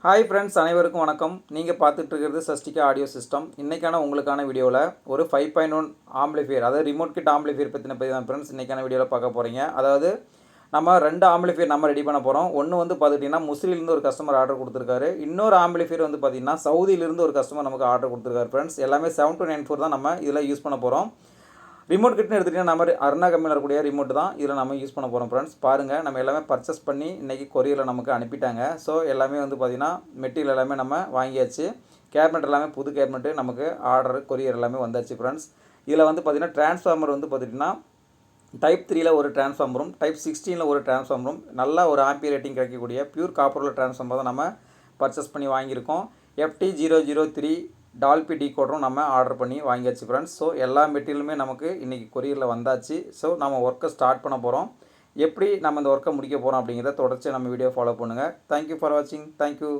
Hi friends, அனைவருக்கும் வணக்கம். நீங்கள் பார்த்துட்டு இருக்கிறது சஷ்டிகா ஆடியோ சிஸ்டம். இன்றைக்கான உங்களுக்கான வீடியோவில் ஒரு 5.1 ஆம்பிளிஃபையர், அதாவது ரிமோட் கிட் ஆம்பிளிஃபையர் பற்றி தான் ஃப்ரெண்ட்ஸ் இன்றைக்கான வீடியோவில் பார்க்க போகிறீங்க. அதாவது நம்ம 2 ஆம்பிளிஃபையர் நம்ம ரெடி பண்ண போகிறோம். ஒன்று வந்து பார்த்துட்டிங்கன்னா முசிறியிலேருந்து ஒரு கஸ்டமர் ஆர்டர் கொடுத்துருக்காரு. இன்னொரு ஆம்பிளிஃபையர் வந்து பார்த்திங்கன்னா சவுதியிலேருந்து ஒரு கஸ்டமர் நமக்கு ஆர்டர் கொடுத்துருக்காரு ஃப்ரெண்ட்ஸ். எல்லாமே 7294 தான் நம்ம இதில் யூஸ் பண்ண போகிறோம். ரிமோட் கிட்னு எடுத்துகிட்டிங்கன்னா நம்ம அருணா கம்பெனியில் இருக்கக்கூடிய ரிமோட் தான் இதில் நம்ம யூஸ் பண்ண போகிறோம் ஃப்ரெண்ட்ஸ். பாருங்கள், நம்ம எல்லாமே பர்ச்சேஸ் பண்ணி இன்றைக்கி கொரியரில் நமக்கு அனுப்பிட்டாங்க. ஸோ எல்லாமே வந்து பார்த்திங்கன்னா மெட்டீரியல் எல்லாமே நம்ம வாங்கியாச்சு. கேபினட் எல்லாமே புது கேபினெட்டு நமக்கு ஆர்டர் கொரியர் எல்லாமே வந்தாச்சு ஃப்ரெண்ட்ஸ். இதில் வந்து பார்த்திங்கன்னா டிரான்ஸ்ஃபார்மர் வந்து பார்த்திங்கன்னா டைப் 3ல் ஒரு டிரான்ஸ்ஃபார்மரும், டைப் 16ல் ஒரு டிரான்ஸ்ஃபார்மரும், நல்லா ஒரு ஆம்பியர் ரேட்டிங் கிடைக்கக்கூடிய பியூர் காப்பரில் டிரான்ஸ்ஃபார்மர் தான் நம்ம பர்ச்சேஸ் பண்ணி வாங்கியிருக்கோம். FT003 டால்பி டீகோடரும் நம்ம ஆர்டர் பண்ணி வாங்கியாச்சு ஃப்ரெண்ட்ஸ். ஸோ எல்லா மெட்டீரியலுமே நமக்கு இன்றைக்கி கொரியரில் வந்தாச்சு. ஸோ நம்ம ஒர்க்கை ஸ்டார்ட் பண்ண போகிறோம். எப்படி நம்ம இந்த ஒர்க்கை முடிக்க போகிறோம் அப்படிங்கிறத தொடர்ச்சி நம்ம வீடியோ ஃபாலோ பண்ணுங்கள். தேங்க்யூ ஃபார் வாட்சிங். தேங்க்யூ.